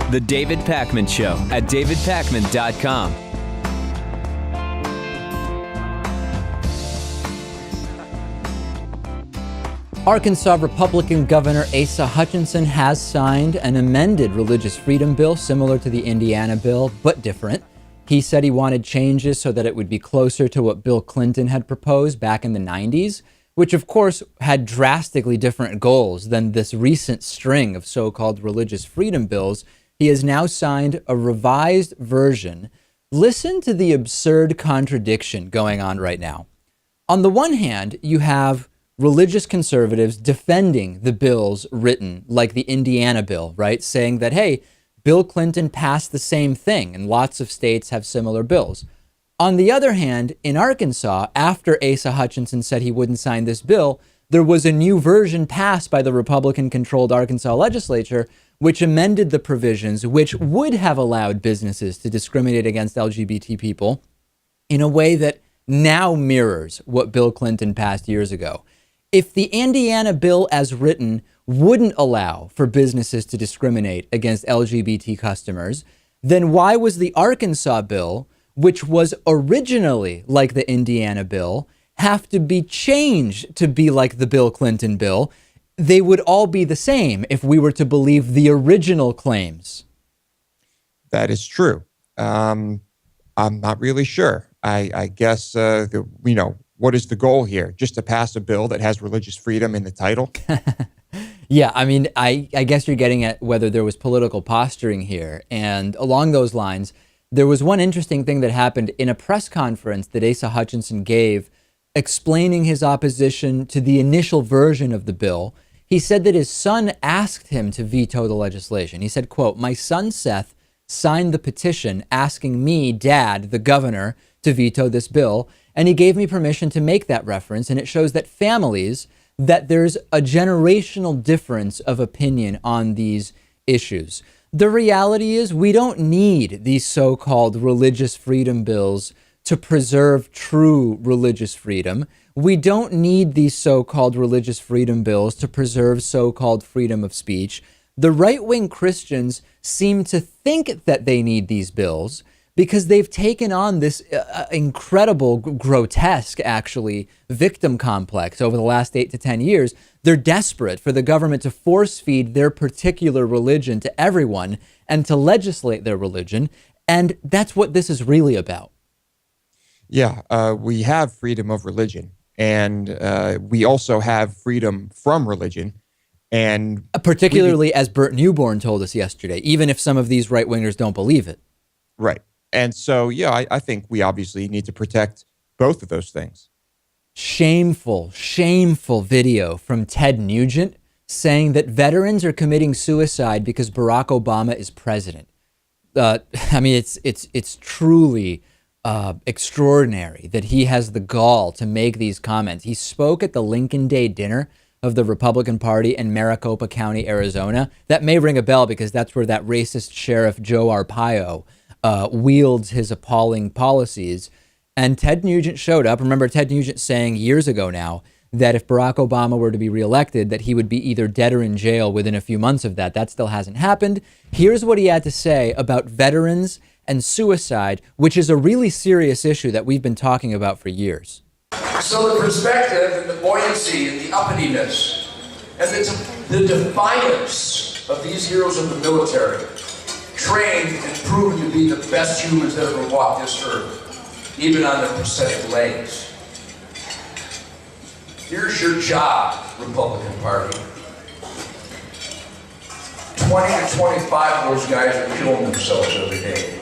The David Pakman Show at davidpakman.com. Arkansas Republican Governor Asa Hutchinson has signed an amended religious freedom bill similar to the Indiana bill, but different. He said he wanted changes so that it would be closer to what Bill Clinton had proposed back in the 90s, which of course had drastically different goals than this recent string of so-called religious freedom bills. He has now signed a revised version. Listen to the absurd contradiction going on right now. On the one hand, you have religious conservatives defending the bills written like the Indiana bill, right? Saying that, hey, Bill Clinton passed the same thing and lots of states have similar bills. On the other hand, in Arkansas, after Asa Hutchinson said he wouldn't sign this bill, there was a new version passed by the Republican-controlled Arkansas legislature, which amended the provisions which would have allowed businesses to discriminate against LGBT people in a way that now mirrors what Bill Clinton passed years ago. If the Indiana bill as written wouldn't allow for businesses to discriminate against LGBT customers, then why was the Arkansas bill, which was originally like the Indiana bill, have to be changed to be like the Bill Clinton bill? They would all be the same if we were to believe the original claims. That is true. I'm not really sure. I guess, what is the goal here? Just to pass a bill that has religious freedom in the title? Yeah, I mean, I guess you're getting at whether there was political posturing here. And along those lines, there was one interesting thing that happened in a press conference that Asa Hutchinson gave explaining his opposition to the initial version of the bill. He said that his son asked him to veto the legislation. He said, quote, "My son Seth signed the petition asking me, Dad, the governor, to veto this bill. And he gave me permission to make that reference. And it shows that that there's a generational difference of opinion on these issues." The reality is we don't need these so-called religious freedom bills to preserve true religious freedom. We don't need these so-called religious freedom bills to preserve so-called freedom of speech. The right-wing Christians seem to think that they need these bills because they've taken on this incredible, grotesque, actually, victim complex over the last 8 to 10 years. They're desperate for the government to force feed their particular religion to everyone and to legislate their religion. And that's what this is really about. Yeah, we have freedom of religion, and we also have freedom from religion. And particularly, as Bert Newborn told us yesterday, even if some of these right-wingers don't believe it. Right. And so, yeah, I think we obviously need to protect both of those things. Shameful, shameful video from Ted Nugent saying that veterans are committing suicide because Barack Obama is president. I mean, it's truly extraordinary that he has the gall to make these comments. He spoke at the Lincoln Day dinner of the Republican Party in Maricopa County, Arizona. That may ring a bell because that's where that racist Sheriff Joe Arpaio wields his appalling policies. And Ted Nugent showed up. Remember Ted Nugent saying years ago now that if Barack Obama were to be reelected, that he would be either dead or in jail within a few months of that. That still hasn't happened. Here's what he had to say about veterans and suicide, which is a really serious issue that we've been talking about for years. So the perspective and the buoyancy and the uppityness and the defiance of these heroes of the military, trained and proven to be the best humans that ever walked this earth, even on their prosthetic legs. Here's your job, Republican Party. 20 to 25 of those guys are killing themselves every day.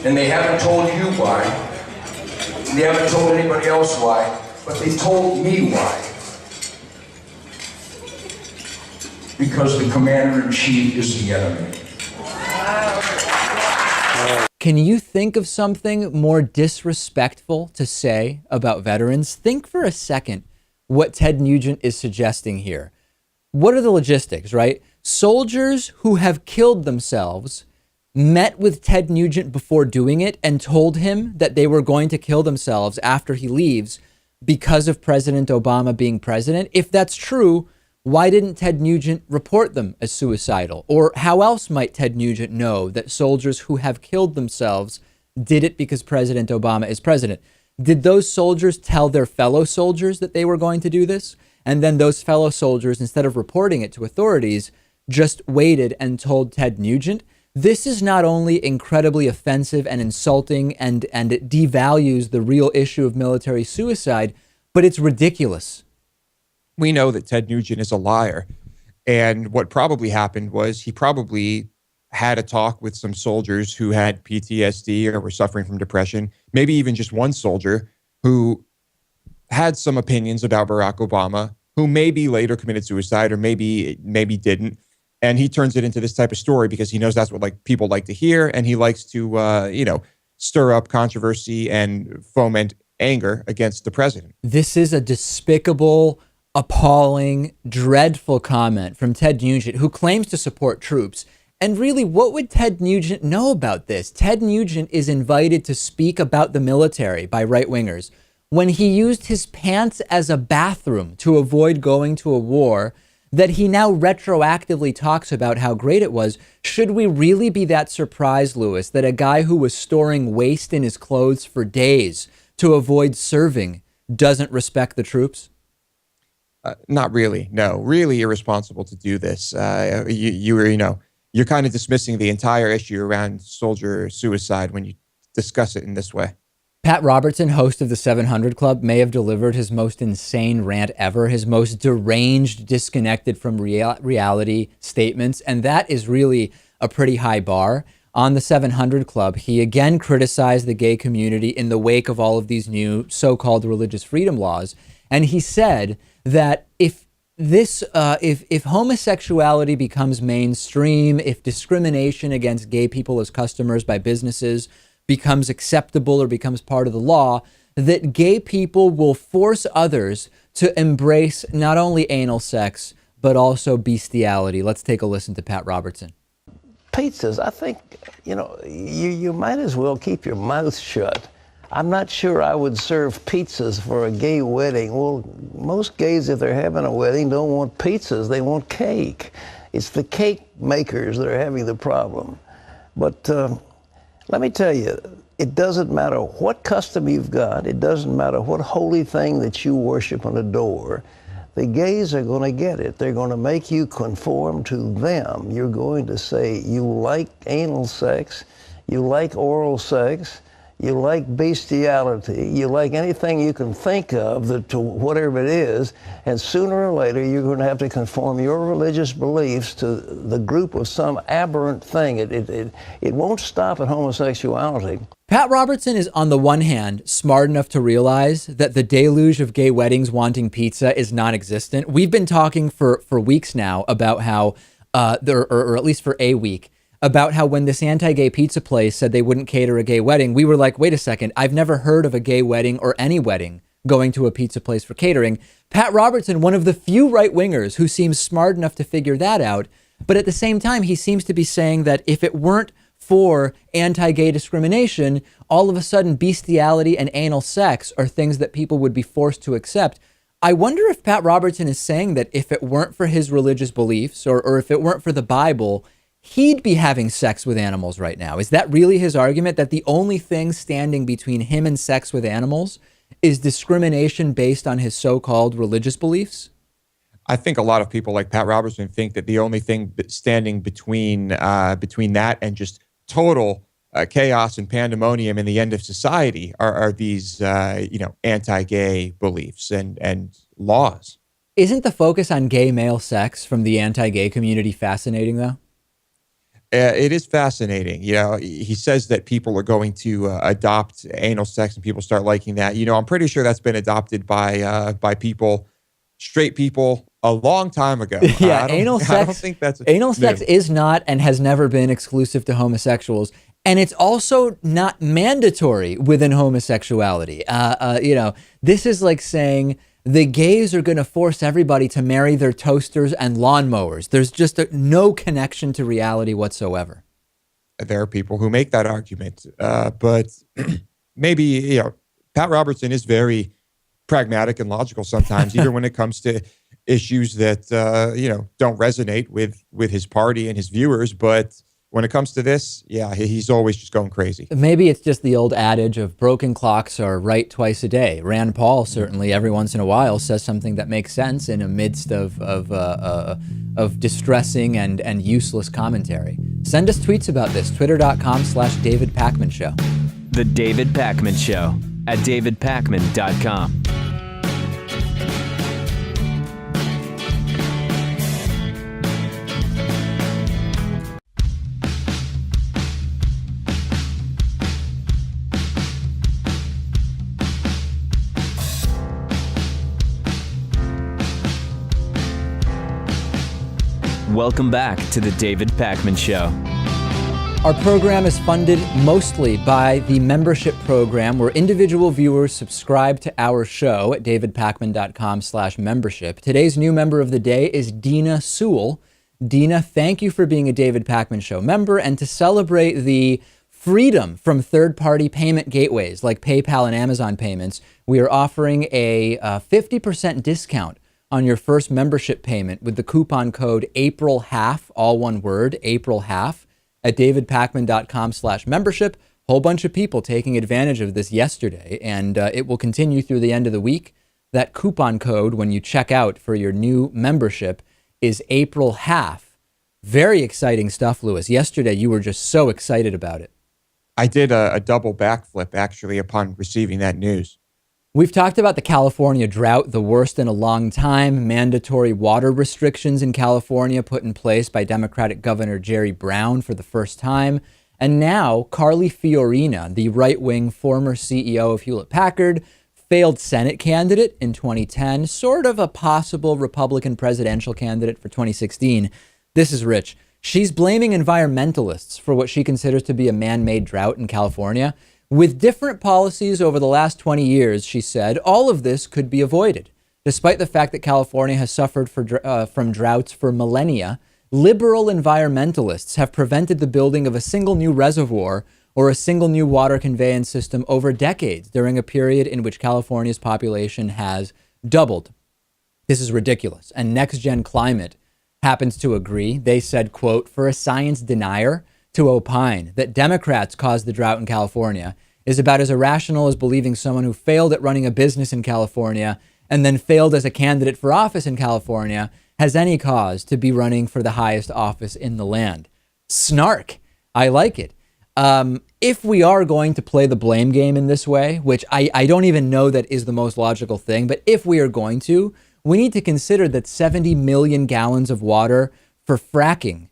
And they haven't told you why. They haven't told anybody else why, but they told me why. Because the commander-in-chief is the enemy. Can you think of something more disrespectful to say about veterans? Think for a second what Ted Nugent is suggesting here. What are the logistics, right? Soldiers who have killed themselves met with Ted Nugent before doing it and told him that they were going to kill themselves after he leaves because of President Obama being president. If that's true, Why didn't Ted Nugent report them as suicidal? Or how else might Ted Nugent know that soldiers who have killed themselves did it because President Obama is president? Did those soldiers tell their fellow soldiers that they were going to do this? And then those fellow soldiers, instead of reporting it to authorities, just waited and told Ted Nugent? This is not only incredibly offensive and insulting, and it devalues the real issue of military suicide, but it's ridiculous. We know that Ted Nugent is a liar. And what probably happened was he probably had a talk with some soldiers who had PTSD or were suffering from depression, maybe even just one soldier who had some opinions about Barack Obama, who maybe later committed suicide or maybe didn't. And he turns it into this type of story because he knows that's what people like to hear. And he likes to, stir up controversy and foment anger against the president. This is a despicable, appalling, dreadful comment from Ted Nugent, who claims to support troops. And really, what would Ted Nugent know about this? Ted Nugent is invited to speak about the military by right-wingers when he used his pants as a bathroom to avoid going to a war that he now retroactively talks about how great it was. Should we really be that surprised, Lewis, that a guy who was storing waste in his clothes for days to avoid serving doesn't respect the troops? Not really. No, really irresponsible to do this. You're kind of dismissing the entire issue around soldier suicide when you discuss it in this way. Pat Robertson, host of the 700 Club, may have delivered his most insane rant ever, his most deranged, disconnected from reality statements, and that is really a pretty high bar. On the 700 Club, he again criticized the gay community in the wake of all of these new so-called religious freedom laws, and he said that if homosexuality becomes mainstream, if discrimination against gay people as customers by businesses becomes acceptable or becomes part of the law, that gay people will force others to embrace not only anal sex, but also bestiality. Let's take a listen to Pat Robertson. Pizzas, I think, you might as well keep your mouth shut. I'm not sure I would serve pizzas for a gay wedding. Well, most gays, if they're having a wedding, don't want pizzas, they want cake. It's the cake makers that are having the problem. But let me tell you, it doesn't matter what custom you've got. It doesn't matter what holy thing that you worship and adore. The gays are going to get it. They're going to make you conform to them. You're going to say you like anal sex, you like oral sex, you like bestiality, you like anything you can think of to whatever it is, and sooner or later you're going to have to conform your religious beliefs to the group of some aberrant thing. It won't stop at homosexuality. Pat Robertson is, on the one hand, smart enough to realize that the deluge of gay weddings wanting pizza is non-existent. We've been talking for weeks now about how, or at least for a week, about how when this anti-gay pizza place said they wouldn't cater a gay wedding, we were like, wait a second, I've never heard of a gay wedding or any wedding going to a pizza place for catering. Pat Robertson, one of the few right-wingers who seems smart enough to figure that out, but at the same time, he seems to be saying that if it weren't for anti-gay discrimination, all of a sudden bestiality and anal sex are things that people would be forced to accept. I wonder if Pat Robertson is saying that if it weren't for his religious beliefs or if it weren't for the Bible, he'd be having sex with animals right now. Is that really his argument, that the only thing standing between him and sex with animals is discrimination based on his so-called religious beliefs? I think a lot of people like Pat Robertson think that the only thing standing between that and just total chaos and pandemonium and the end of society are these anti-gay beliefs and laws. Isn't the focus on gay male sex from the anti-gay community fascinating, though? It is fascinating. He says that people are going to adopt anal sex and people start liking that. I'm pretty sure that's been adopted by people, straight people, a long time ago. Yeah, anal sex. I don't think that's anal sex is not and has never been exclusive to homosexuals, and it's also not mandatory within homosexuality. This is like saying the gays are going to force everybody to marry their toasters and lawnmowers. There's just no connection to reality whatsoever. There are people who make that argument, but maybe Pat Robertson is very pragmatic and logical sometimes, even when it comes to issues that don't resonate with his party and his viewers. But when it comes to this, yeah, he's always just going crazy. Maybe it's just the old adage of broken clocks are right twice a day. Rand Paul certainly every once in a while says something that makes sense in a midst of distressing and useless commentary. Send us tweets about this, twitter.com/David Pakman Show. The David Pakman Show at davidpakman.com. Welcome back to the David Pakman Show. Our program is funded mostly by the membership program where individual viewers subscribe to our show at davidpakman.com/membership. Today's new member of the day is Dina Sewell. Dina, thank you for being a David Pakman Show member, and to celebrate the freedom from third-party payment gateways like PayPal and Amazon payments, we are offering a 50% discount on your first membership payment with the coupon code APRILHALF, all one word, APRILHALF, at davidpakman.com/membership. Whole bunch of people taking advantage of this yesterday, and it will continue through the end of the week. That coupon code, when you check out for your new membership, is APRILHALF. Very exciting stuff, Lewis. Yesterday, you were just so excited about it. I did a double backflip, actually, upon receiving that news. We've talked about the California drought, the worst in a long time, mandatory water restrictions in California put in place by Democratic Governor Jerry Brown for the first time. And now Carly Fiorina, the right-wing former CEO of Hewlett Packard, failed Senate candidate in 2010, sort of a possible Republican presidential candidate for 2016. This is rich. She's blaming environmentalists for what she considers to be a man-made drought in California. With different policies over the last 20 years, she said, all of this could be avoided. Despite the fact that California has suffered from droughts for millennia, liberal environmentalists have prevented the building of a single new reservoir or a single new water conveyance system over decades during a period in which California's population has doubled. This is ridiculous. And Next Gen Climate happens to agree. They said, quote, for a science denier to opine that Democrats caused the drought in California is about as irrational as believing someone who failed at running a business in California and then failed as a candidate for office in California has any cause to be running for the highest office in the land. Snark. I like it. If we are going to play the blame game in this way, which I don't even know that is the most logical thing, but if we are going to, we need to consider that 70 million gallons of water for fracking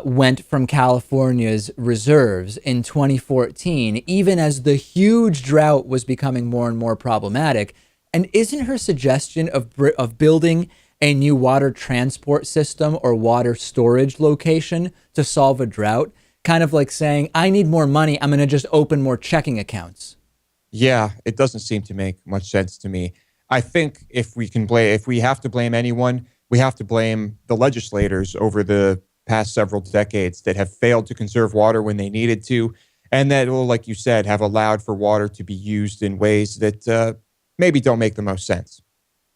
went from California's reserves in 2014, even as the huge drought was becoming more and more problematic. And isn't her suggestion of building a new water transport system or water storage location to solve a drought kind of like saying, I need more money, I'm going to just open more checking accounts? Yeah, it doesn't seem to make much sense to me. I think if we have to blame anyone, we have to blame the legislators over the past several decades that have failed to conserve water when they needed to, and that will, like you said, have allowed for water to be used in ways that maybe don't make the most sense.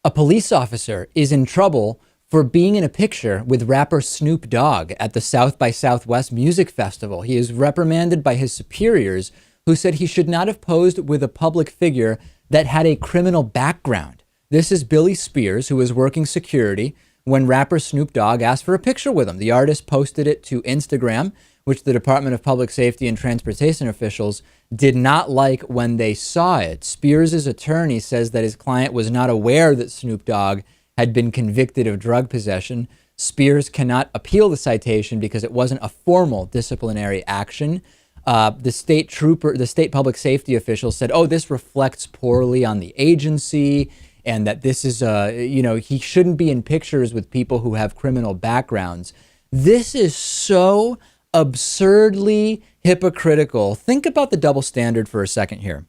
A police officer is in trouble for being in a picture with rapper Snoop Dogg at the South by Southwest Music Festival. He is reprimanded by his superiors, who said he should not have posed with a public figure that had a criminal background. This is Billy Spears, who was working security when rapper Snoop Dogg asked for a picture with him. The artist posted it to Instagram, which the Department of Public Safety and Transportation officials did not like when they saw it. Spears' attorney says that his client was not aware that Snoop Dogg had been convicted of drug possession. Spears cannot appeal the citation because it wasn't a formal disciplinary action. The state public safety official said, this reflects poorly on the agency, and that this is, he shouldn't be in pictures with people who have criminal backgrounds. This is so absurdly hypocritical. Think about the double standard for a second here.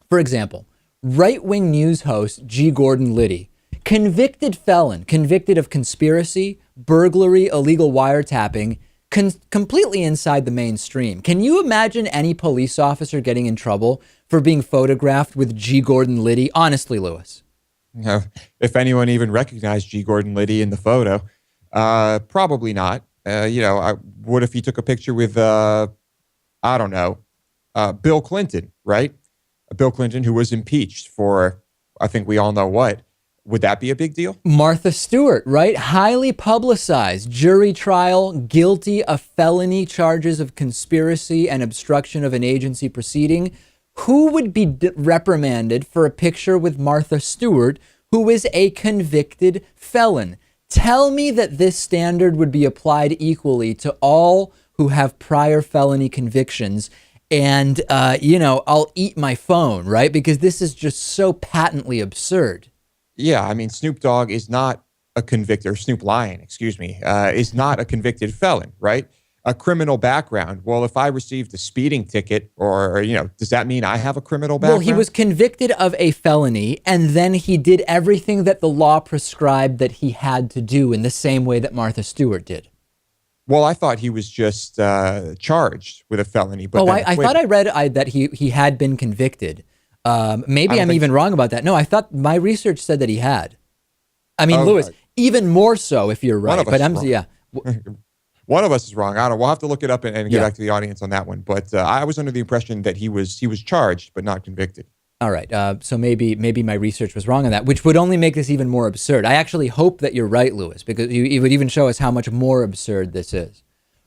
For example, right-wing news host G. Gordon Liddy, convicted felon, convicted of conspiracy, burglary, illegal wiretapping, completely inside the mainstream. Can you imagine any police officer getting in trouble for being photographed with G. Gordon Liddy? Honestly, Lewis. if anyone even recognized G. Gordon Liddy in the photo, probably not. What if he took a picture with, Bill Clinton, right? Bill Clinton, who was impeached for, I think we all know what. Would that be a big deal? Martha Stewart, right? Highly publicized jury trial, guilty of felony charges of conspiracy and obstruction of an agency proceeding. Who would be reprimanded for a picture with Martha Stewart, who is a convicted felon? Tell me that this standard would be applied equally to all who have prior felony convictions. And, I'll eat my phone, right? Because this is just so patently absurd. Yeah, I mean, Snoop Dogg is not a convicted, or Snoop Lion, is not a convicted felon, right? A criminal background. Well, if I received a speeding ticket or does that mean I have a criminal background? Well, he was convicted of a felony, and then he did everything that the law prescribed that he had to do in the same way that Martha Stewart did. Well, I thought he was just charged with a felony. But I thought I read that he had been convicted. Maybe I'm even wrong about that. No, I thought my research said that he had. I mean, Lewis, even more so if you're right. But one of us is wrong. I don't know. We'll have to look it up and get back to the audience on that one. But I was under the impression that he was charged but not convicted. All right. So maybe my research was wrong on that, which would only make this even more absurd. I actually hope that you're right, Lewis, because it would even show us how much more absurd this is.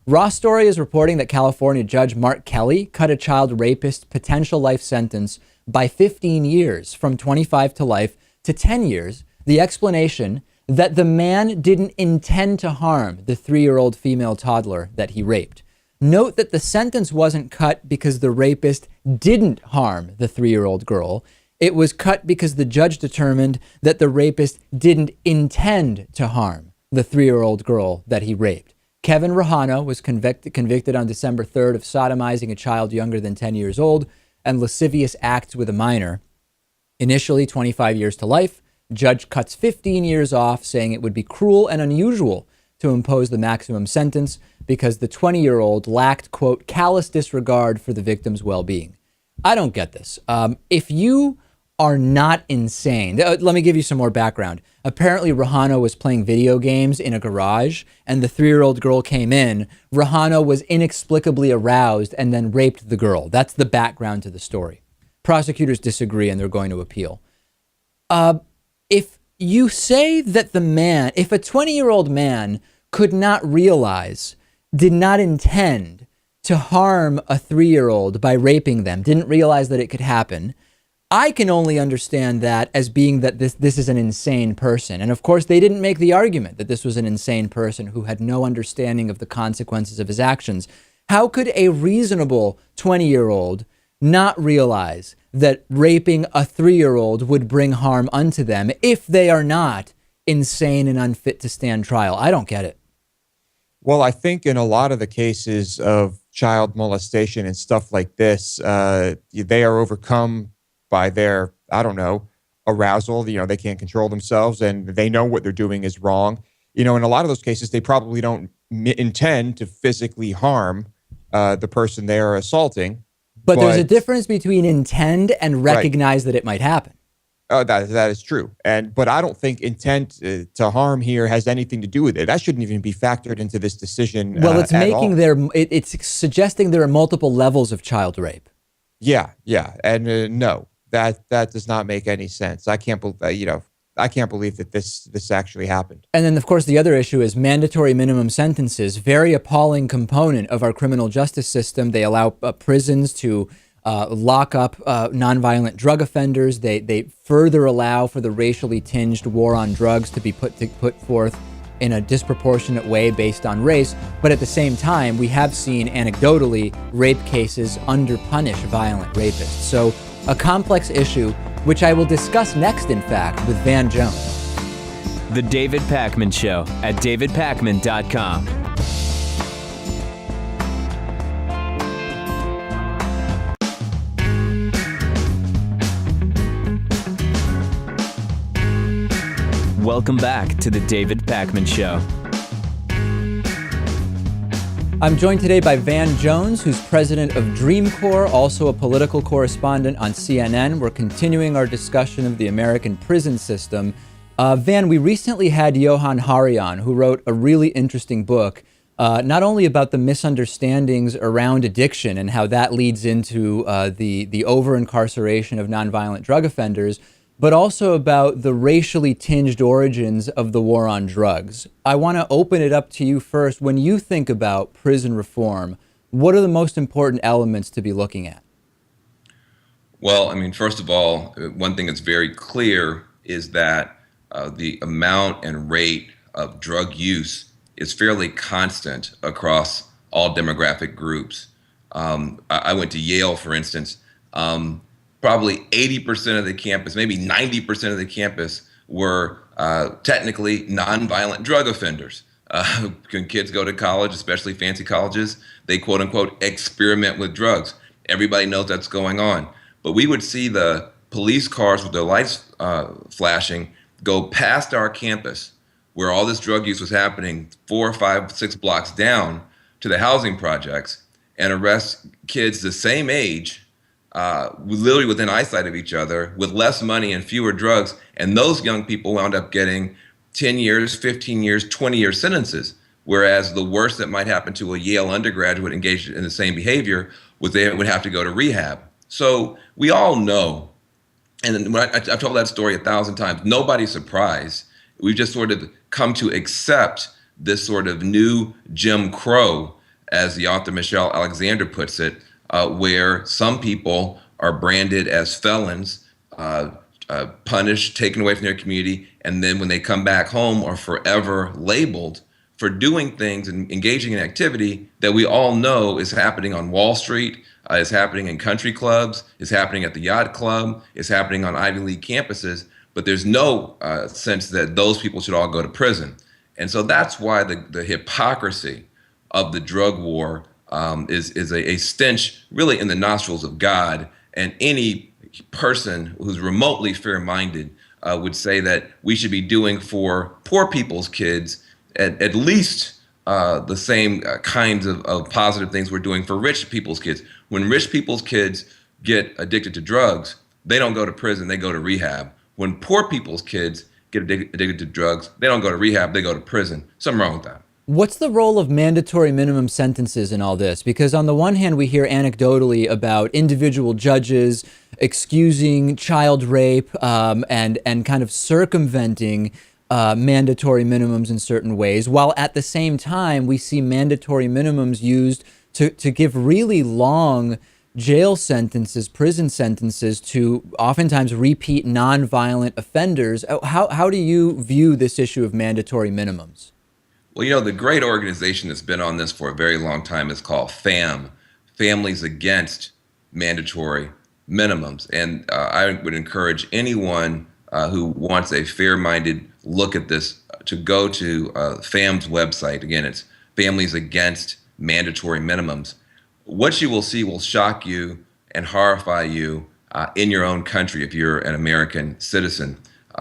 Raw Story is reporting that California Judge Mark Kelly cut a child rapist potential life sentence by 15 years, from 25 to life to 10 years. The explanation that the man didn't intend to harm the 3-year-old female toddler that he raped. Note that the sentence wasn't cut because the rapist didn't harm the 3-year-old girl. It was cut because the judge determined that the rapist didn't intend to harm the 3-year-old girl that he raped. Kevin Rahana was convicted on December 3rd of sodomizing a child younger than 10 years old and lascivious acts with a minor. Initially 25 years to life, judge cuts 15 years off, saying it would be cruel and unusual to impose the maximum sentence because the 20-year-old lacked, quote, callous disregard for the victim's well-being. I don't get this. If you are not insane, let me give you some more background. Apparently, Rahana was playing video games in a garage, and the 3-year-old girl came in. Rahana was inexplicably aroused and then raped the girl. That's the background to the story. Prosecutors disagree, and they're going to appeal. If you say that if a 20-year-old man could not realize, did not intend to harm a 3-year-old by raping them, didn't realize that it could happen, I can only understand that as being that this is an insane person. And of course, they didn't make the argument that this was an insane person who had no understanding of the consequences of his actions. How could a reasonable 20-year-old not realize that raping a 3-year-old would bring harm unto them if they are not insane and unfit to stand trial? I don't get it. Well, I think in a lot of the cases of child molestation and stuff like this, they are overcome by their, arousal. They can't control themselves and they know what they're doing is wrong. In a lot of those cases, they probably don't intend to physically harm the person they are assaulting. But there's a difference between intend and recognize that it might happen. That is true. But I don't think intent to harm here has anything to do with it. That shouldn't even be factored into this decision. Well, it's it's suggesting there are multiple levels of child rape. Yeah. And no, that does not make any sense. I can't believe that this actually happened. And then, of course, the other issue is mandatory minimum sentences. Very appalling component of our criminal justice system. They allow prisons to lock up nonviolent drug offenders. They further allow for the racially tinged war on drugs to be put forth in a disproportionate way based on race. But at the same time, we have seen anecdotally rape cases underpunish violent rapists. So a complex issue, which I will discuss next, in fact, with Van Jones. The David Pakman Show at davidpakman.com. Welcome back to the David Pakman Show. I'm joined today by Van Jones, who's president of Dream Corps, also a political correspondent on CNN. We're continuing our discussion of the American prison system. Van, we recently had Johan Hari on, who wrote a really interesting book, not only about the misunderstandings around addiction and how that leads into the over-incarceration of nonviolent drug offenders, but also about the racially tinged origins of the war on drugs. I want to open it up to you first. When you think about prison reform, what are the most important elements to be looking at? Well, I mean, first of all, one thing that's very clear is that the amount and rate of drug use is fairly constant across all demographic groups. I went to Yale, for instance. Probably 80% of the campus, maybe 90% of the campus were technically nonviolent drug offenders. When kids go to college, especially fancy colleges, they quote unquote experiment with drugs. Everybody knows that's going on. But we would see the police cars with their lights flashing go past our campus where all this drug use was happening 4, 5, 6 blocks down to the housing projects and arrest kids the same age, literally within eyesight of each other, with less money and fewer drugs. And those young people wound up getting 10 years, 15 years, 20-year sentences. Whereas the worst that might happen to a Yale undergraduate engaged in the same behavior was they would have to go to rehab. So we all know, and I've told that story 1,000 times, nobody's surprised. We've just sort of come to accept this sort of new Jim Crow, as the author Michelle Alexander puts it, where some people are branded as felons, punished, taken away from their community, and then when they come back home are forever labeled for doing things and engaging in activity that we all know is happening on Wall Street, is happening in country clubs, is happening at the yacht club, is happening on Ivy League campuses, but there's no sense that those people should all go to prison. And so that's why the hypocrisy of the drug war is a stench really in the nostrils of God. And any person who's remotely fair-minded would say that we should be doing for poor people's kids at least the same kinds of positive things we're doing for rich people's kids. When rich people's kids get addicted to drugs, they don't go to prison, they go to rehab. When poor people's kids get addicted to drugs, they don't go to rehab, they go to prison. Something wrong with that. What's the role of mandatory minimum sentences in all this? Because on the one hand, we hear anecdotally about individual judges excusing child rape and kind of circumventing mandatory minimums in certain ways, while at the same time, we see mandatory minimums used to give really long jail sentences, prison sentences to oftentimes repeat nonviolent offenders. How do you view this issue of mandatory minimums? Well, you know, the great organization that's been on this for a very long time is called FAM, Families Against Mandatory Minimums. And I would encourage anyone who wants a fair-minded look at this to go to FAM's website. Again, it's Families Against Mandatory Minimums. What you will see will shock you and horrify you in your own country if you're an American citizen.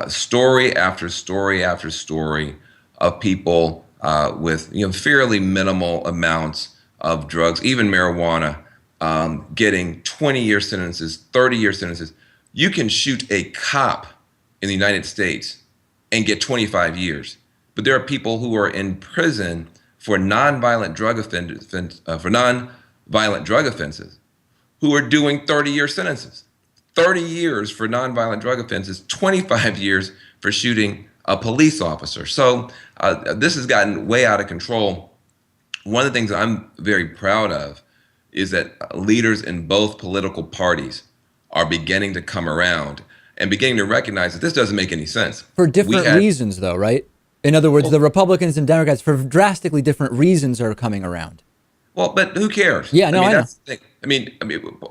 Story after story after story of people with fairly minimal amounts of drugs, even marijuana, getting 20-year sentences, 30-year sentences. You can shoot a cop in the United States and get 25 years. But there are people who are in prison for nonviolent drug offenses who are doing 30-year sentences. 30 years for nonviolent drug offenses, 25 years for shooting a police officer. So this has gotten way out of control. One of the things that I'm very proud of is that leaders in both political parties are beginning to come around and beginning to recognize that this doesn't make any sense. For different reasons, though, right? In other words, the Republicans and Democrats, for drastically different reasons, are coming around. Well, but who cares? Yeah, no, I know. That's the thing. I mean,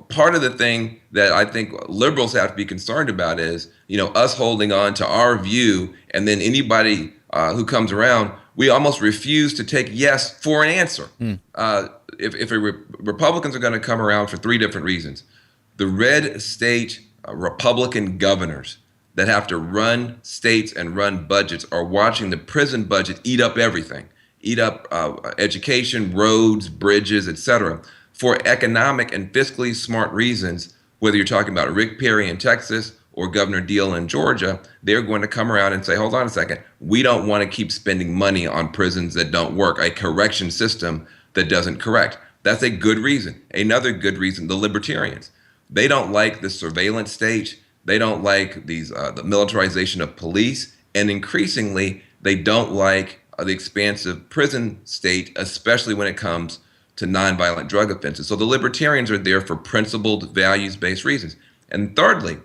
part of the thing that I think liberals have to be concerned about is, us holding on to our view, and then anybody who comes around, we almost refuse to take yes for an answer. If Republicans are going to come around for 3 different reasons, the red state Republican governors that have to run states and run budgets are watching the prison budget eat up everything. eat up education, roads, bridges, etc. For economic and fiscally smart reasons, whether you're talking about Rick Perry in Texas or Governor Deal in Georgia, they're going to come around and say, hold on a second, we don't want to keep spending money on prisons that don't work, a correction system that doesn't correct. That's a good reason. Another good reason, the libertarians. They don't like the surveillance state. They don't like the militarization of police. And increasingly, they don't like the expansive prison state, especially when it comes to nonviolent drug offenses. So the libertarians are there for principled, values-based reasons. And thirdly,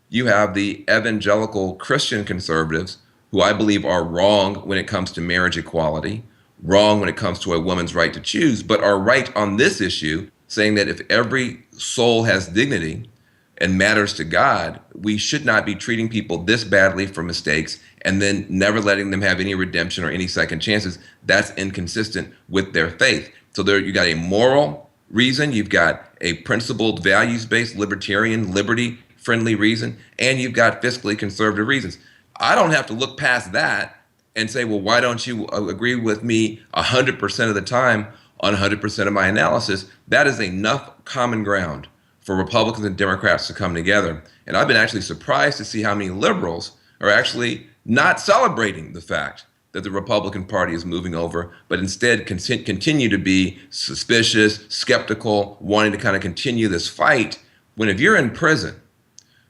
you have the evangelical Christian conservatives, who I believe are wrong when it comes to marriage equality, wrong when it comes to a woman's right to choose, but are right on this issue, saying that if every soul has dignity and matters to God, we should not be treating people this badly for mistakes and then never letting them have any redemption or any second chances. That's inconsistent with their faith. So there you got a moral reason, you've got a principled, values-based, libertarian, liberty-friendly reason, and you've got fiscally conservative reasons. I don't have to look past that and say, well, why don't you agree with me 100% of the time on 100% of my analysis? That is enough common ground for Republicans and Democrats to come together. And I've been actually surprised to see how many liberals are actually not celebrating the fact that the Republican Party is moving over, but instead continue to be suspicious, skeptical, wanting to kind of continue this fight. When if you're in prison,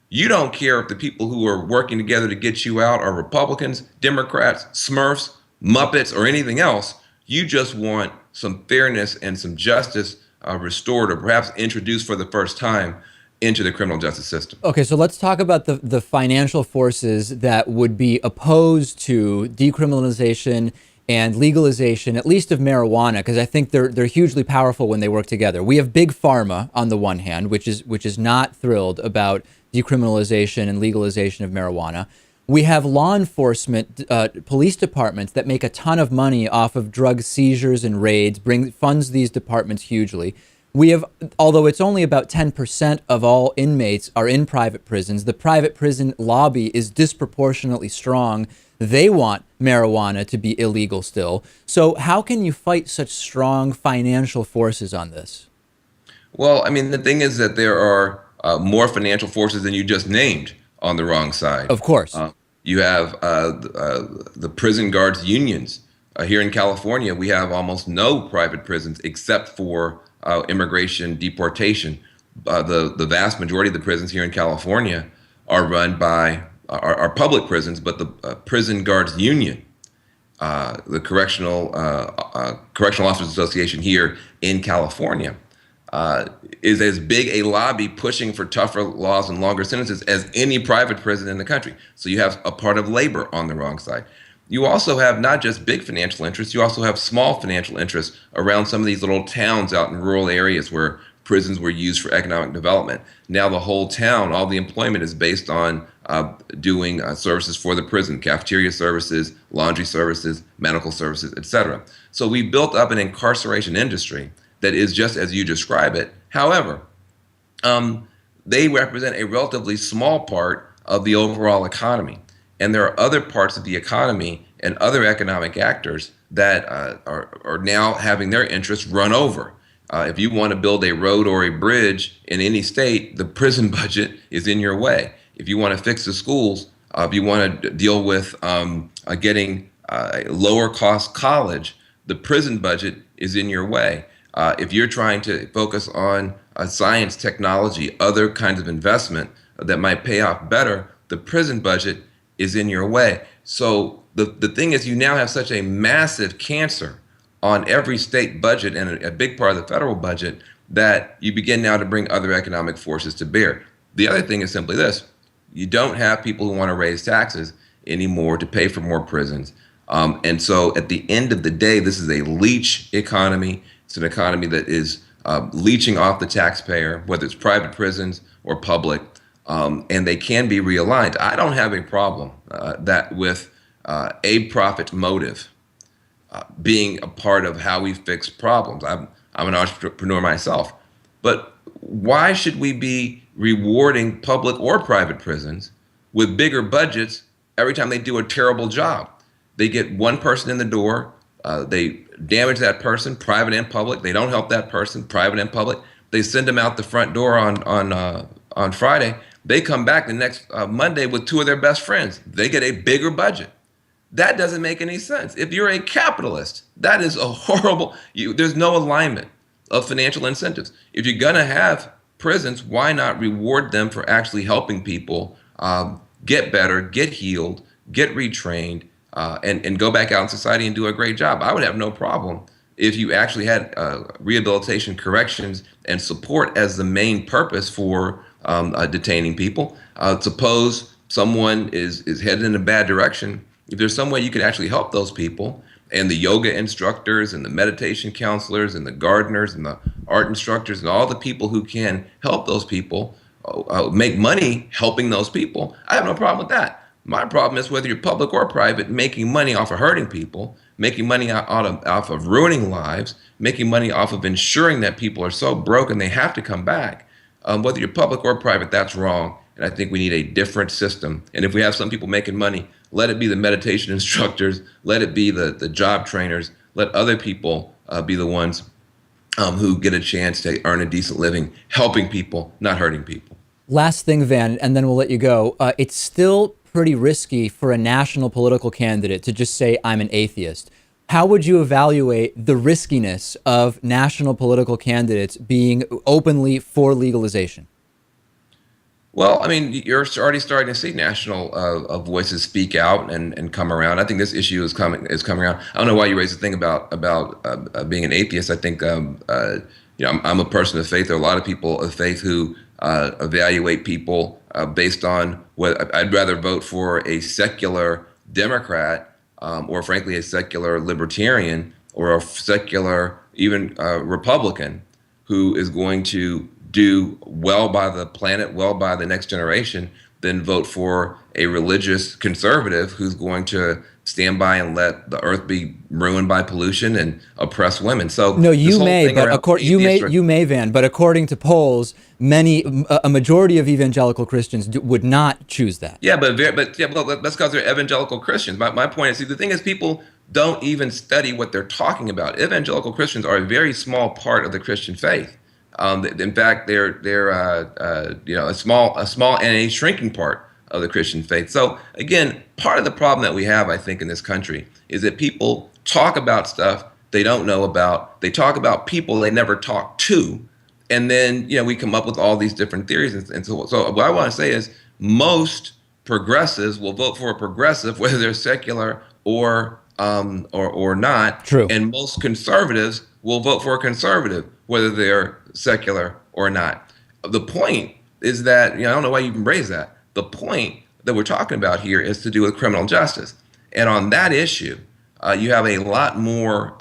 you don't care if the people who are working together to get you out are Republicans, Democrats, Smurfs, Muppets, or anything else. You just want some fairness and some justice restored, or perhaps introduced for the first time into the criminal justice system. Okay, so let's talk about the financial forces that would be opposed to decriminalization and legalization, at least of marijuana, because I think they're hugely powerful when they work together. We have Big Pharma on the one hand, which is not thrilled about decriminalization and legalization of marijuana. We have law enforcement, police departments that make a ton of money off of drug seizures and raids, funds these departments hugely. We have, although it's only about 10% of all inmates are in private prisons, the private prison lobby is disproportionately strong. They want marijuana to be illegal still. So how can you fight such strong financial forces on this? Well, I mean, the thing is that there are more financial forces than you just named on the wrong side. Of course. You have the prison guards unions. Here in California, we have almost no private prisons except for immigration deportation. The vast majority of the prisons here in California are run by are public prisons, but the prison guards union, the Correctional Officers Association here in California, is as big a lobby pushing for tougher laws and longer sentences as any private prison in the country. So you have a part of labor on the wrong side. You also have not just big financial interests, you also have small financial interests around some of these little towns out in rural areas where prisons were used for economic development. Now the whole town, all the employment is based on doing services for the prison, cafeteria services, laundry services, medical services, etc. So we built up an incarceration industry that is just as you describe it. However, they represent a relatively small part of the overall economy. And there are other parts of the economy and other economic actors that are now having their interests run over. If you want to build a road or a bridge in any state, the prison budget is in your way. If you want to fix the schools, if you want to deal with getting a lower cost college, the prison budget is in your way. If you're trying to focus on science, technology, other kinds of investment that might pay off better, the prison budget is in your way. So the thing is, you now have such a massive cancer on every state budget and a big part of the federal budget that you begin now to bring other economic forces to bear. The other thing is simply this: you don't have people who want to raise taxes anymore to pay for more prisons. And so at the end of the day, this is a leech economy. It's an economy that is leeching off the taxpayer, whether it's private prisons or public. And they can be realigned. I don't have a problem that with a profit motive being a part of how we fix problems. I'm an entrepreneur myself. But why should we be rewarding public or private prisons with bigger budgets every time they do a terrible job? They get one person in the door, They damage that person, private and public. They don't help that person, private and public. They send them out the front door on Friday. They come back the next Monday with two of their best friends. They get a bigger budget. That doesn't make any sense. If you're a capitalist, that is a horrible, there's no alignment of financial incentives. If you're going to have prisons, why not reward them for actually helping people get better, get healed, get retrained, and go back out in society and do a great job? I would have no problem if you actually had rehabilitation, corrections, and support as the main purpose for detaining people. Suppose someone is headed in a bad direction. If there's some way you can actually help those people, and the yoga instructors and the meditation counselors and the gardeners and the art instructors and all the people who can help those people make money helping those people, I have no problem with that. My problem is whether you're public or private, making money off of hurting people, making money off of ruining lives, making money off of ensuring that people are so broken they have to come back. Whether you're public or private, that's wrong. And I think we need a different system. And if we have some people making money, let it be the meditation instructors, let it be the job trainers, let other people be the ones who get a chance to earn a decent living, helping people, not hurting people. Last thing, Van, and then we'll let you go. It's still pretty risky for a national political candidate to just say, I'm an atheist. How would you evaluate the riskiness of national political candidates being openly for legalization? Well, I mean, you're already starting to see national voices speak out and come around. I think this issue is coming around. I don't know why you raised the thing about being an atheist. I think I'm a person of faith. There are a lot of people of faith who evaluate people based on what I'd rather vote for a secular Democrat or frankly a secular libertarian or a secular even Republican who is going to do well by the planet, well by the next generation, than vote for a religious conservative who's going to stand by and let the earth be ruined by pollution and oppress women. So no, you may, but you may, Van. But according to polls, a majority of evangelical Christians would not choose that. Yeah, but that's because they're evangelical Christians. My point is, see, the thing is, people don't even study what they're talking about. Evangelical Christians are a very small part of the Christian faith. In fact, they're a small and a shrinking part of the Christian faith. So again, part of the problem that we have, I think, in this country is that people talk about stuff they don't know about. They talk about people they never talk to, and then we come up with all these different theories. And so what I want to say is most progressives will vote for a progressive whether they're secular or not. True. And most conservatives will vote for a conservative whether they're secular or not. The point is that, I don't know why you even raise that. The point that we're talking about here is to do with criminal justice. And on that issue, you have a lot more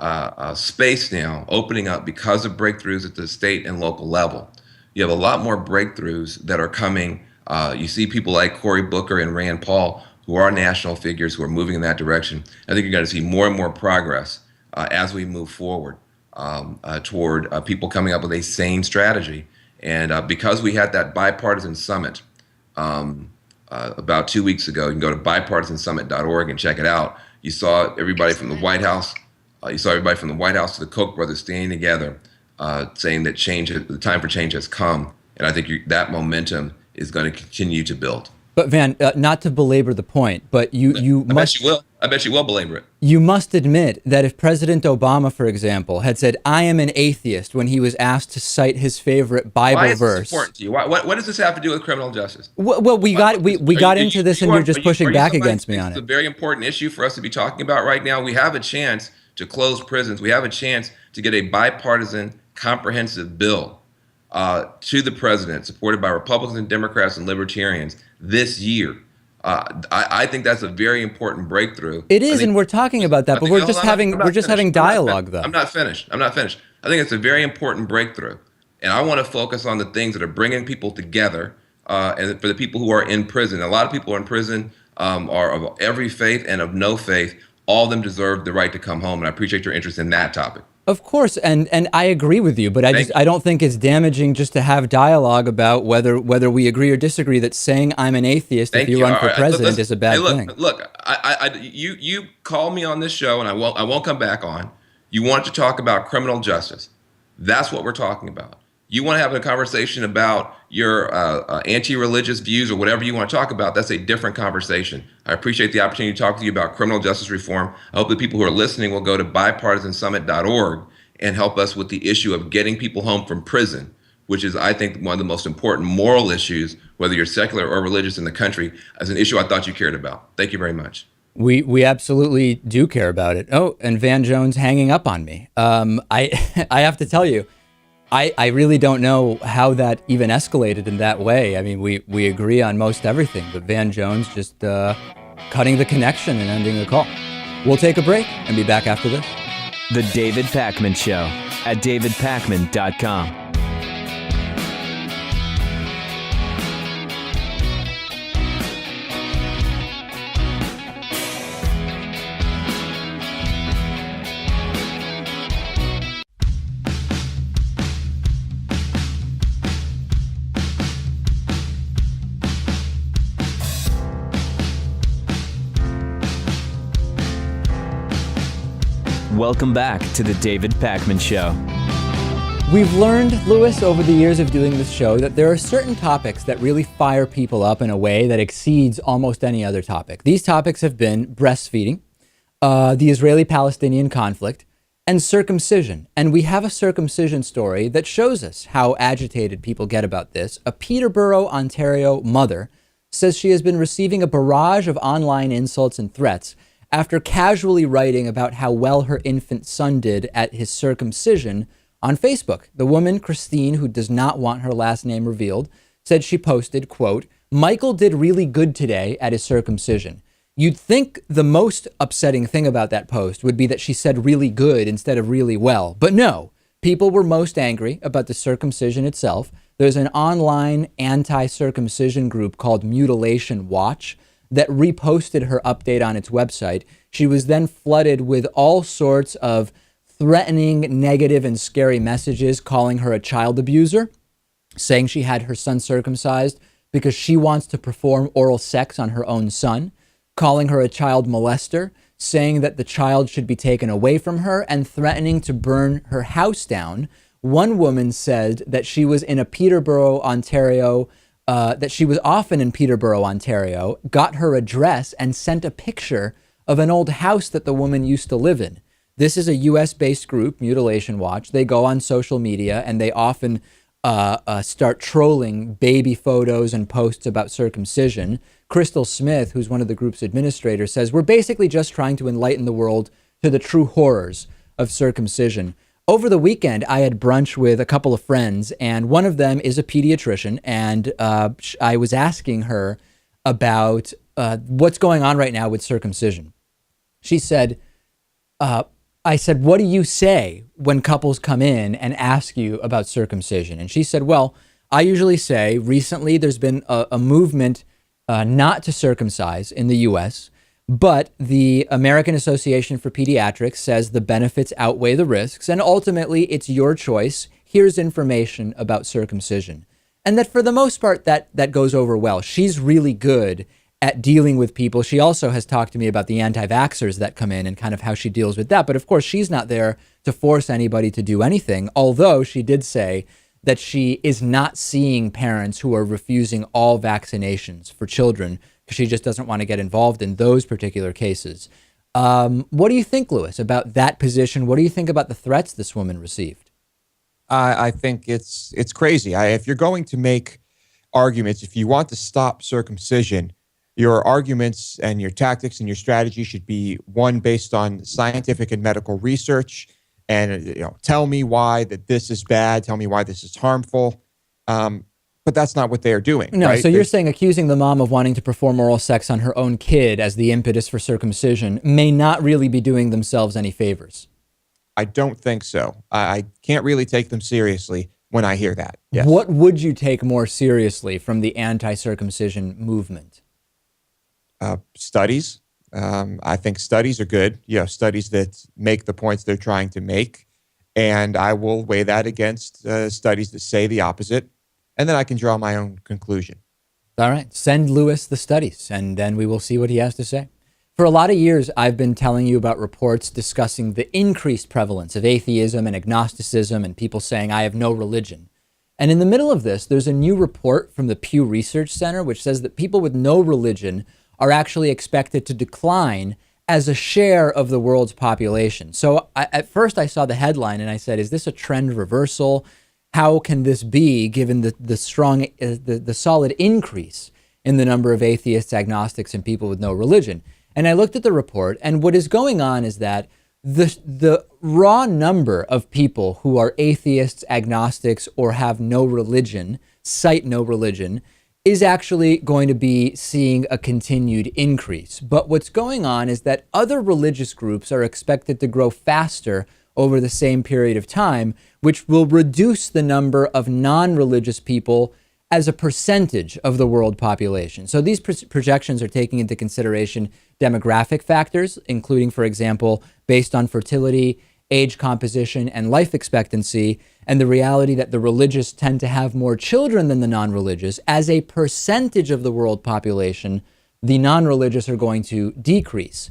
space now opening up because of breakthroughs at the state and local level. You have a lot more breakthroughs that are coming. You see people like Cory Booker and Rand Paul, who are national figures who are moving in that direction. I think you're going to see more and more progress as we move forward toward people coming up with a sane strategy. And because we had that bipartisan summit about 2 weeks ago, you can go to bipartisansummit.org and check it out. You saw everybody from the White House. You saw everybody from the White House to the Koch brothers standing together, saying that the time for change has come. And I think that momentum is going to continue to build. But Van, not to belabor the point, but I bet you will belabor it. You must admit that if President Obama, for example, had said, I am an atheist when he was asked to cite his favorite Bible verse. Why is this important to you? What does this have to do with criminal justice? Well, we got into this and you're just pushing back against me on it. It's a very important issue for us to be talking about right now. We have a chance to close prisons. We have a chance to get a bipartisan, comprehensive bill to the president, supported by Republicans and Democrats and Libertarians this year. I think that's a very important breakthrough. It is, and we're talking about that, but we're just having dialogue, though. I'm not finished. I think it's a very important breakthrough, and I want to focus on the things that are bringing people together. And for the people who are in prison, a lot of people in prison are of every faith and of no faith. All of them deserve the right to come home, and I appreciate your interest in that topic. Of course, and I agree with you, but I don't think it's damaging just to have dialogue about whether we agree or disagree. That saying I'm an atheist if you run for president is a bad thing. Look, you call me on this show, and I won't come back on. You want to talk about criminal justice. That's what we're talking about. You want to have a conversation about your anti-religious views or whatever you want to talk about. That's a different conversation. I appreciate the opportunity to talk to you about criminal justice reform. I hope the people who are listening will go to bipartisansummit.org and help us with the issue of getting people home from prison, which is, I think, one of the most important moral issues, whether you're secular or religious in the country, as an issue I thought you cared about. Thank you very much. We absolutely do care about it. Oh, and Van Jones hanging up on me. I have to tell you, I really don't know how that even escalated in that way. I mean, we agree on most everything, but Van Jones just cutting the connection and ending the call. We'll take a break and be back after this. The David Pakman Show at davidpakman.com. Welcome back to the David Pakman Show. We've learned, Lewis, over the years of doing this show, that there are certain topics that really fire people up in a way that exceeds almost any other topic. These topics have been breastfeeding, the Israeli-Palestinian conflict, and circumcision. And we have a circumcision story that shows us how agitated people get about this. A Peterborough, Ontario mother says she has been receiving a barrage of online insults and threats after casually writing about how well her infant son did at his circumcision on Facebook. The woman, Christine, who does not want her last name revealed, said she posted, quote, "Michael did really good today at his circumcision." You'd think the most upsetting thing about that post would be that she said really good instead of really well. But no, people were most angry about the circumcision itself. There's an online anti-circumcision group called Mutilation Watch that reposted her update on its website. She was then flooded with all sorts of threatening, negative, and scary messages, calling her a child abuser, saying she had her son circumcised because she wants to perform oral sex on her own son, calling her a child molester, saying that the child should be taken away from her, and threatening to burn her house down. One woman said that she was in a Peterborough, Ontario, that she was often in Peterborough, Ontario, got her address and sent a picture of an old house that the woman used to live in. This is a US-based group, Mutilation Watch. They go on social media and they often start trolling baby photos and posts about circumcision. Crystal Smith, who's one of the group's administrators, says, "We're basically just trying to enlighten the world to the true horrors of circumcision." Over the weekend, I had brunch with a couple of friends, and one of them is a pediatrician, and I was asking her about what's going on right now with circumcision. She said, I said, "What do you say when couples come in and ask you about circumcision?" And she said, "Well, I usually say recently there's been a movement not to circumcise in the U.S., but the American Association for Pediatrics says the benefits outweigh the risks, and ultimately it's your choice. Here's information about circumcision." And that for the most part, that goes over well. She's really good at dealing with people. She also has talked to me about the anti-vaxxers that come in and kind of how she deals with that. But of course, she's not there to force anybody to do anything, although she did say that she is not seeing parents who are refusing all vaccinations for children because she just doesn't want to get involved in those particular cases. What do you think, Lewis, about that position? What do you think about the threats this woman received? I think it's crazy. If you're going to make arguments, if you want to stop circumcision, your arguments and your tactics and your strategy should be one based on scientific and medical research. And tell me why that this is bad. Tell me why this is harmful. But that's not what they are doing. No, right? So you're saying accusing the mom of wanting to perform oral sex on her own kid as the impetus for circumcision may not really be doing themselves any favors. I don't think so. I can't really take them seriously when I hear that. Yes. What would you take more seriously from the anti-circumcision movement? Studies. I think studies are good. Studies that make the points they're trying to make. and I will weigh that against studies that say the opposite, and then I can draw my own conclusion. All right. Send Lewis the studies, and then we will see what he has to say. For a lot of years, I've been telling you about reports discussing the increased prevalence of atheism and agnosticism and people saying, I have no religion. And in the middle of this, there's a new report from the Pew Research Center, which says that people with no religion are actually expected to decline as a share of the world's population. So at first I saw the headline and I said, is this a trend reversal? How can this be given the strong, the solid increase in the number of atheists, agnostics, and people with no religion? And I looked at the report, and what is going on is that the raw number of people who are atheists, agnostics, or have no religion, cite no religion, is actually going to be seeing a continued increase. But what's going on is that other religious groups are expected to grow faster over the same period of time, which will reduce the number of non-religious people as a percentage of the world population. So these projections are taking into consideration demographic factors, including, for example, based on fertility, age composition, and life expectancy, and the reality that the religious tend to have more children than the non-religious. As a percentage of the world population, the non-religious are going to decrease.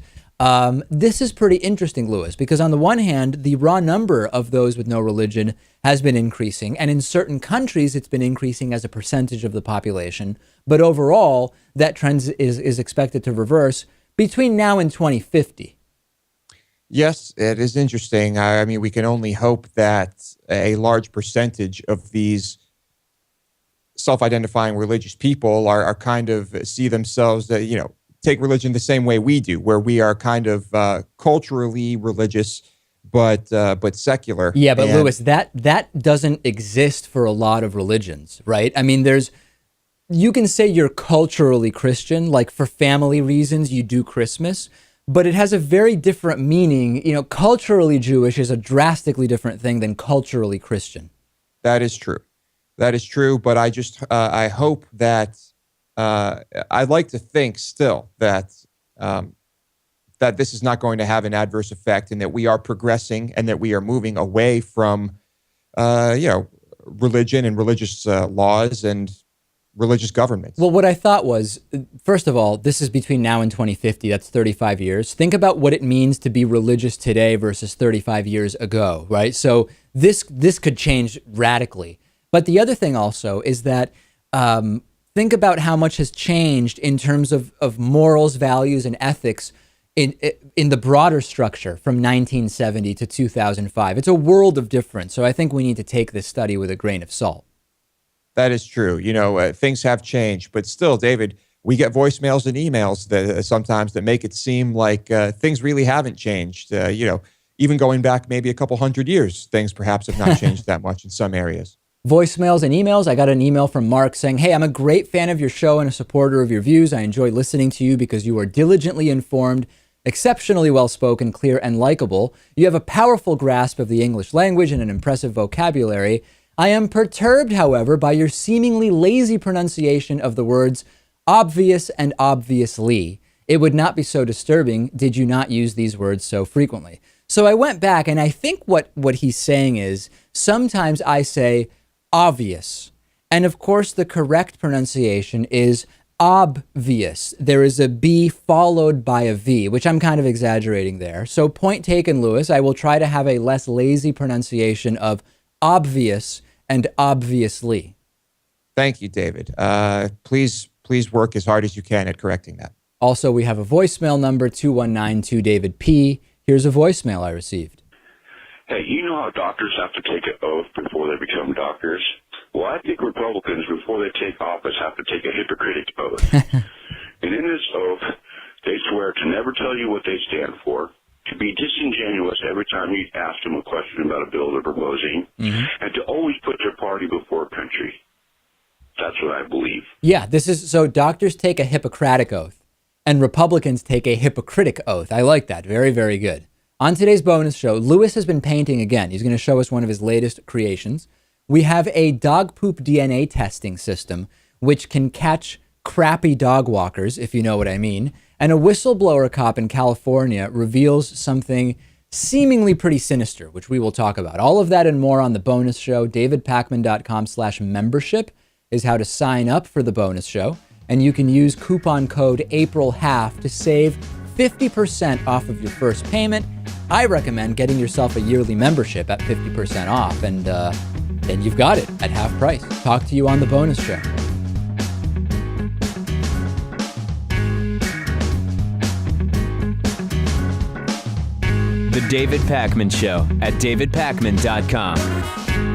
This is pretty interesting, Lewis, because on the one hand, the raw number of those with no religion has been increasing, and in certain countries, it's been increasing as a percentage of the population. But overall, that trend is expected to reverse between now and 2050. Yes, it is interesting. I mean, we can only hope that a large percentage of these self-identifying religious people are kind of see themselves, take religion the same way we do, where we are kind of culturally religious, but secular. Yeah, but Lewis, that doesn't exist for a lot of religions, right? I mean, you can say you're culturally Christian, like for family reasons, you do Christmas, but it has a very different meaning. Culturally Jewish is a drastically different thing than culturally Christian. That is true. That is true. But I hope that I'd like to think still that that this is not going to have an adverse effect, and that we are progressing, and that we are moving away from religion and religious laws and religious governments. Well, what I thought was, first of all, this is between now and 2050. That's 35 years. Think about what it means to be religious today versus 35 years ago, right? So this could change radically. But the other thing also is that think about how much has changed in terms of morals, values, and ethics in the broader structure from 1970 to 2005. It's a world of difference. So I think we need to take this study with a grain of salt. That is true. Things have changed, but still, David, we get voicemails and emails that sometimes that make it seem like things really haven't changed. Even going back maybe a couple hundred years, things perhaps have not changed that much in some areas. Voicemails and emails. I got an email from Mark saying, hey, I'm a great fan of your show and a supporter of your views. I enjoy listening to you because you are diligently informed, exceptionally well-spoken, clear, and likable. You have a powerful grasp of the English language and an impressive vocabulary. I am perturbed, however, by your seemingly lazy pronunciation of the words obvious and obviously. It would not be so disturbing did you not use these words so frequently. So I went back, and I think what he's saying is sometimes I say obvious. And of course, the correct pronunciation is obvious. There is a B followed by a V, which I'm kind of exaggerating there. So point taken, Lewis. I will try to have a less lazy pronunciation of obvious and obviously. Thank you, David. Please work as hard as you can at correcting that. Also, we have a voicemail number, 2192 P. Here's a voicemail I received. Hey, you know how doctors have to take an oath before they become doctors? Well, I think Republicans, before they take office, have to take a Hippocratic oath. And in this oath, they swear to never tell you what they stand for, to be disingenuous every time you ask them a question about a bill they're proposing, and to always put their party before country. That's what I believe. Yeah, so doctors take a Hippocratic oath, and Republicans take a hypocritic oath. I like that. Very, very good. On today's bonus show, Lewis has been painting again. He's going to show us one of his latest creations. We have a dog poop DNA testing system, which can catch crappy dog walkers, if you know what I mean. And a whistleblower cop in California reveals something seemingly pretty sinister, which we will talk about. All of that and more on the bonus show. davidpakman.com/membership is how to sign up for the bonus show. And you can use coupon code APRIL1/2 to save 50% off of your first payment. I recommend getting yourself a yearly membership at 50% off, and then you've got it at half price. Talk to you on the bonus show. The David Pakman Show at davidpakman.com.